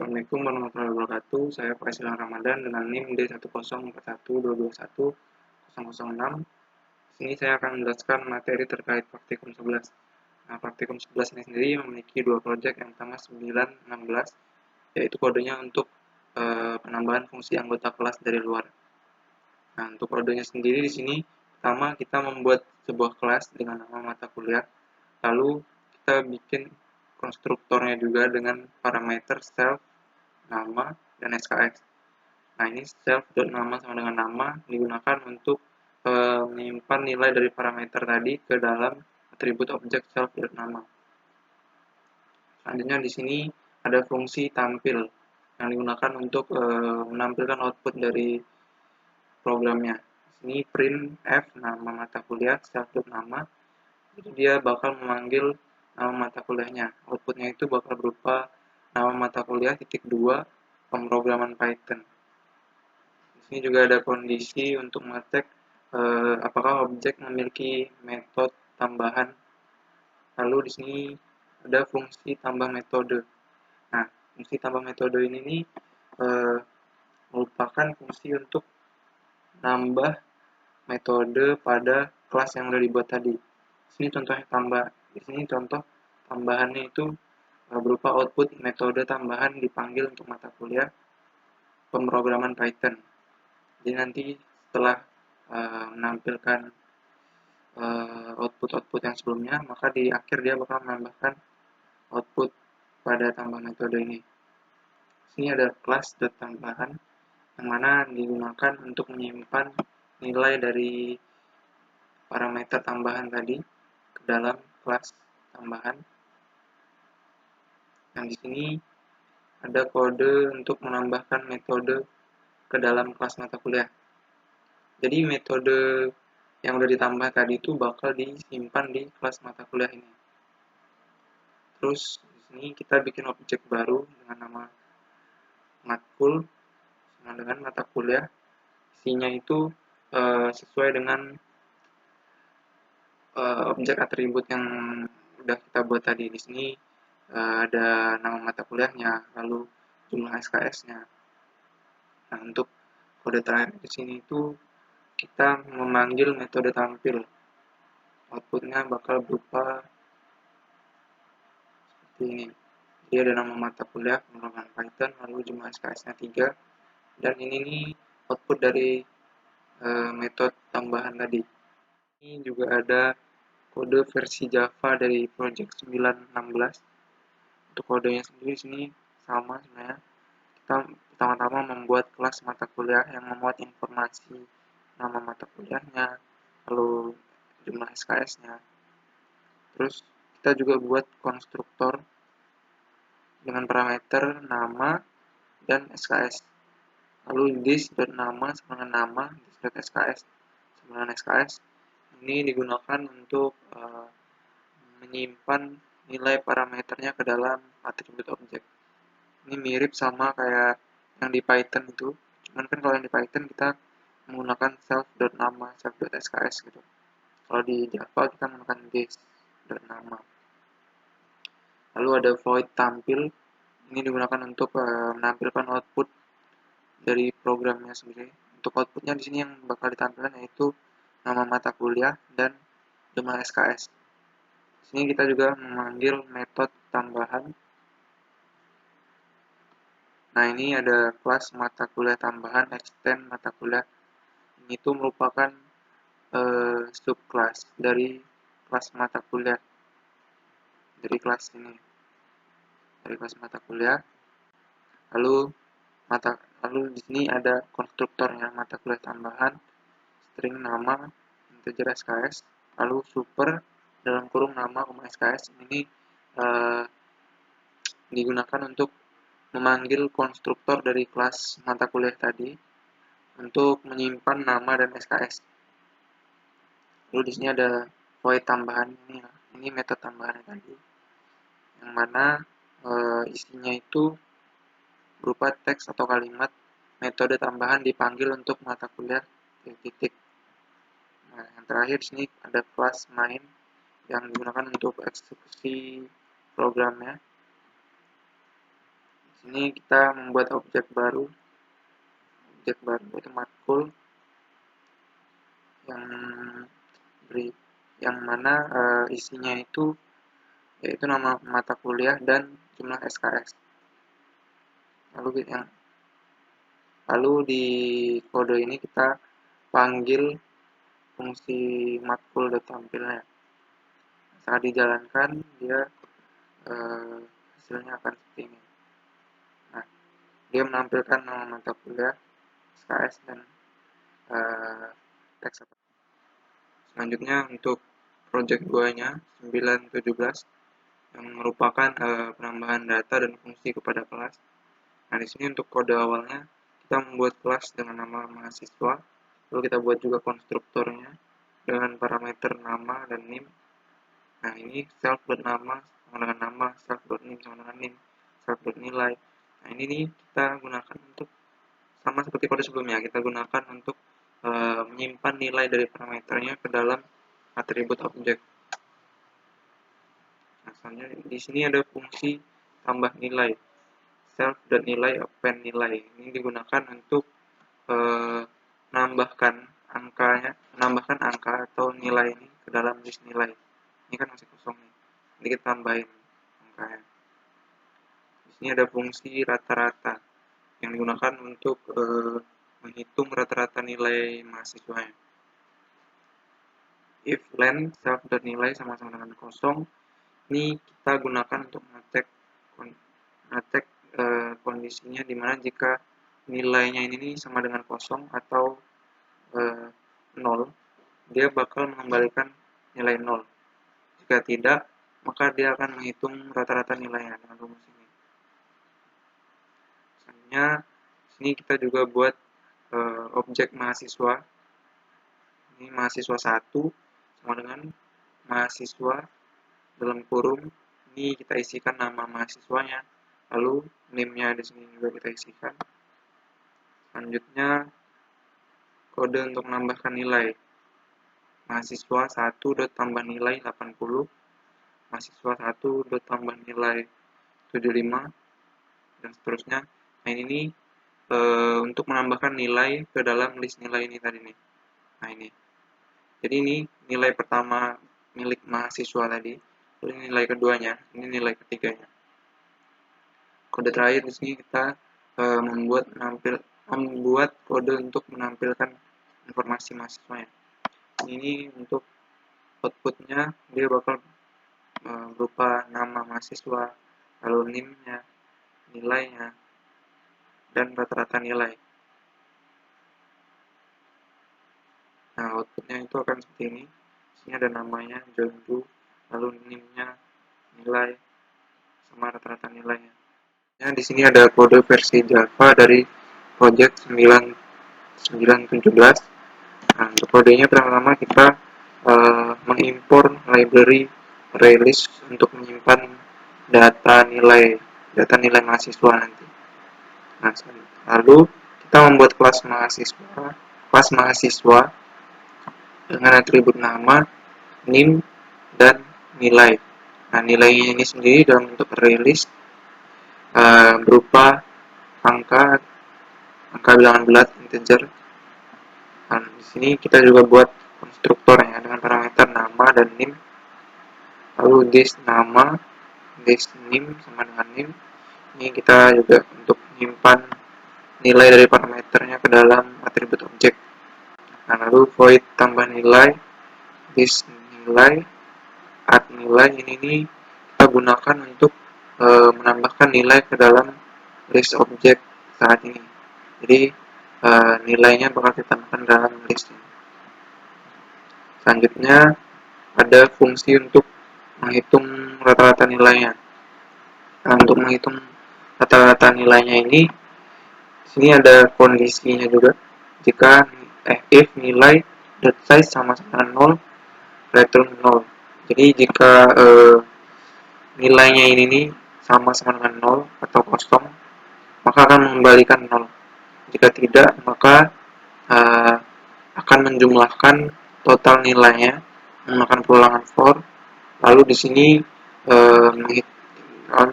Assalamualaikum warahmatullahi wabarakatuh. Saya Faisal Ramadan dengan NIM D10412210006. Di sini saya akan menjelaskan materi terkait praktikum 11. Nah, praktikum 11 ini sendiri memiliki dua proyek, yang pertama 916, yaitu kodenya untuk penambahan fungsi anggota kelas dari luar. Nah, untuk kodenya sendiri di sini, pertama kita membuat sebuah kelas dengan nama mata kuliah, lalu kita bikin konstruktornya juga dengan parameter self, nama, dan SKS. Nah, ini self.nama sama dengan nama digunakan untuk menyimpan nilai dari parameter tadi ke dalam atribut objek self.nama. Selanjutnya di sini ada fungsi tampil yang digunakan untuk menampilkan output dari programnya. Di sini printf nama mata kuliah self.nama, itu dia bakal memanggil nama mata kuliahnya. Outputnya itu bakal berupa nama mata kuliah titik 2 pemrograman Python. Di sini juga ada kondisi untuk mengecek apakah objek memiliki metode tambahan. Lalu di sini ada fungsi tambah metode. Nah, fungsi tambah metode ini nih merupakan fungsi untuk nambah metode pada kelas yang udah dibuat tadi. Di sini contohnya di sini contoh tambahannya itu berupa output metode tambahan dipanggil untuk mata kuliah pemrograman Python. Jadi nanti setelah menampilkan output-output yang sebelumnya, maka di akhir dia bakal menambahkan output pada tambah metode ini. Sini ada kelas tambahan yang mana digunakan untuk menyimpan nilai dari parameter tambahan tadi ke dalam kelas tambahan. Dan di sini ada kode untuk menambahkan metode ke dalam kelas mata kuliah. Jadi metode yang udah ditambah tadi itu bakal disimpan di kelas mata kuliah ini. Terus di sini kita bikin objek baru dengan nama matkul sama dengan mata kuliah. Isinya itu sesuai dengan objek atribut yang udah kita buat tadi. Di sini ada nama mata kuliahnya, lalu jumlah SKS-nya. Nah, untuk kode terakhir di sini itu kita memanggil metode tampil. Outputnya bakal berupa seperti ini. Jadi ada nama mata kuliah pengembangan Python, lalu jumlah SKS-nya 3, dan ini nih output dari metode tambahan tadi. Ini juga ada kode versi Java dari project 916. Untuk kodenya sendiri sini sama sebenarnya. Kita pertama-tama membuat kelas mata kuliah yang memuat informasi nama mata kuliahnya, lalu jumlah SKS-nya. Terus kita juga buat konstruktor dengan parameter nama dan SKS. Lalu this.nama sama dengan nama, this.sks sama dengan SKS. Ini digunakan untuk menyimpan nilai parameternya ke dalam atribut objek. Ini mirip sama kayak yang di Python itu, cuman kan kalau yang di Python kita menggunakan self.nama, self.sks gitu. Kalau di Java kita menggunakan this.nama. Lalu ada void tampil, ini digunakan untuk menampilkan output dari programnya sendiri. Untuk outputnya di sini yang bakal ditampilkan yaitu nama mata kuliah dan jumlah SKS. Di sini kita juga memanggil metode tambahan. Nah, ini ada kelas mata kuliah tambahan, extend mata kuliah. Ini itu merupakan subclass dari kelas mata kuliah. Dari kelas ini. Dari kelas mata kuliah. Lalu di sini ada konstruktornya mata kuliah tambahan, string nama, integer SKS, lalu super dalam kurung nama, SKS. Ini digunakan untuk memanggil konstruktor dari kelas mata kuliah tadi untuk menyimpan nama dan SKS. Lalu di sini ada void tambahan ini metode tambahan tadi, yang mana isinya itu berupa teks atau kalimat metode tambahan dipanggil untuk mata kuliah titik. Nah, yang terakhir di sini ada kelas main yang digunakan untuk eksekusi programnya. Di Sini kita membuat objek baru itu matkul yang mana isinya itu yaitu nama mata kuliah dan jumlah SKS. Lalu di kode ini kita panggil fungsi matkul.tampilnya. Saat dijalankan dia hasilnya akan seperti ini. Nah, dia menampilkan nama mata kuliah, SKS, dan teks. Selanjutnya untuk project 2-nya 917 yang merupakan penambahan data dan fungsi kepada kelas. Nah, di sini untuk kode awalnya kita membuat kelas dengan nama mahasiswa, lalu kita buat juga konstruktornya dengan parameter nama dan NIM. Nah, ini self.nama sama dengan nama, self.nim sama dengan NIM, self.nilai. Nah, ini nih kita gunakan untuk sama seperti kode sebelumnya, kita gunakan untuk menyimpan nilai dari parameternya ke dalam atribut objek. Nah, selanjutnya di sini ada fungsi tambah nilai, self dan nilai append nilai. Ini digunakan untuk menambahkan angka atau nilai ini ke dalam list nilai. Ini kan masih kosong nih, jadi kita tambahin angkanya. Di sini ada fungsi rata-rata yang digunakan untuk menghitung rata-rata nilai mahasiswanya. If len self dan nilai sama-sama dengan kosong, ini kita gunakan untuk ngecek kondisinya dimana jika nilainya ini sama dengan kosong atau 0, dia bakal mengembalikan nilai 0. Jika tidak, maka dia akan menghitung rata-rata nilainya dengan rumus ini. Misalnya, sini kita juga buat objek mahasiswa. Ini mahasiswa 1 sama dengan mahasiswa dalam kurung. Ini kita isikan nama mahasiswanya, lalu NIM-nya di sini juga kita isikan. Selanjutnya kode untuk menambahkan nilai. Mahasiswa 1 tambah nilai 80, mahasiswa 1 tambah nilai 75, dan seterusnya. Nah, ini untuk menambahkan nilai ke dalam list nilai ini tadi nih. Nah, ini. Jadi ini nilai pertama milik mahasiswa tadi, ini nilai keduanya, ini nilai ketiganya. Kode terakhir di sini kita membuat kode untuk menampilkan informasi mahasiswanya. Ini untuk outputnya dia bakal berupa nama mahasiswa, lalu NIM-nya, nilainya, dan rata-rata nilai. Nah, outputnya itu akan seperti ini. Sini ada namanya, John Doe, lalu NIM-nya, nilai, sama rata-rata nilainya. Nah, di sini ada kode versi Java dari project 917. Nah, untuk kodenya pertama kita mengimpor library release untuk menyimpan data nilai mahasiswa nanti. Nah, lalu kita membuat kelas mahasiswa dengan atribut nama, NIM, dan nilai. Nah, nilainya ini sendiri dalam bentuk release berupa angka bilangan bulat integer. Nah, di sini kita juga buat konstruktornya dengan parameter nama dan NIM. Lalu this nama, this NIM sama dengan NIM. Ini kita juga untuk menyimpan nilai dari parameternya ke dalam atribut objek. Nah, lalu void tambah nilai, this nilai, add nilai, ini kita gunakan untuk menambahkan nilai ke dalam list objek saat ini. Jadi nilainya bakal ditambahkan dalam list ini. Selanjutnya ada fungsi untuk menghitung rata-rata nilainya. Nah, untuk menghitung rata-rata nilainya ini, sini ada kondisinya juga. Jika if nilai dot size sama dengan 0, return 0. Jadi jika nilainya ini sama dengan 0 atau kosong, maka akan mengembalikan 0. Jika tidak, maka akan menjumlahkan total nilainya menggunakan perulangan for. Lalu di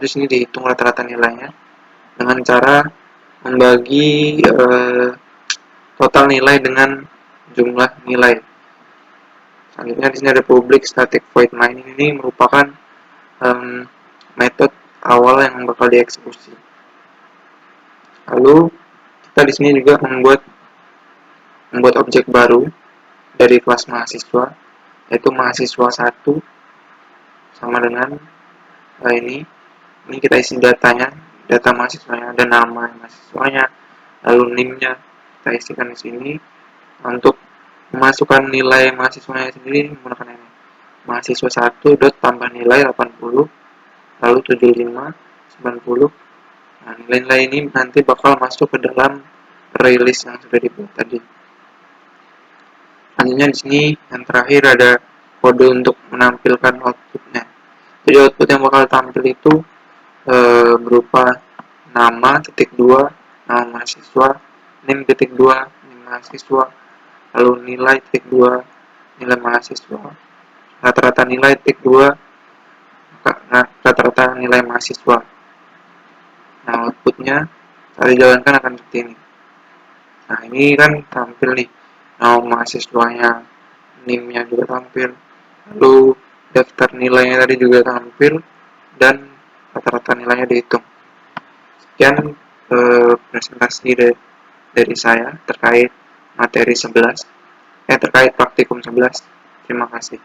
sini dihitung rata-rata nilainya. dengan cara membagi total nilai dengan jumlah nilai. Selanjutnya di sini ada public static void main. Ini merupakan metode awal yang bakal dieksekusi. Lalu kita di sini juga membuat objek baru dari kelas mahasiswa, yaitu mahasiswa 1 sama dengan ini kita isi datanya, data mahasiswanya, ada nama mahasiswanya, lalu NIM-nya kita isikan di sini. Untuk memasukkan nilai mahasiswanya sendiri menggunakan ini, mahasiswa 1 dot tambah nilai 80, lalu 75, 90. Nah, nilai-nilai ini nanti bakal masuk ke dalam playlist yang sudah dibuat tadi. Selanjutnya di sini yang terakhir ada kode untuk menampilkan outputnya. Jadi output yang bakal tampil itu berupa nama titik 2 nama mahasiswa, nim titik 2 nim mahasiswa, lalu nilai titik 2 nilai mahasiswa, rata-rata nilai titik 2 rata-rata nilai mahasiswa. Nah, outputnya saat dijalankan akan seperti ini. Nah, ini kan tampil nih nama mahasiswanya, NIM-nya juga tampil, lalu daftar nilainya tadi juga tampil, dan rata-rata nilainya dihitung. Sekian presentasi dari saya terkait materi 11, terkait praktikum 11. Terima kasih.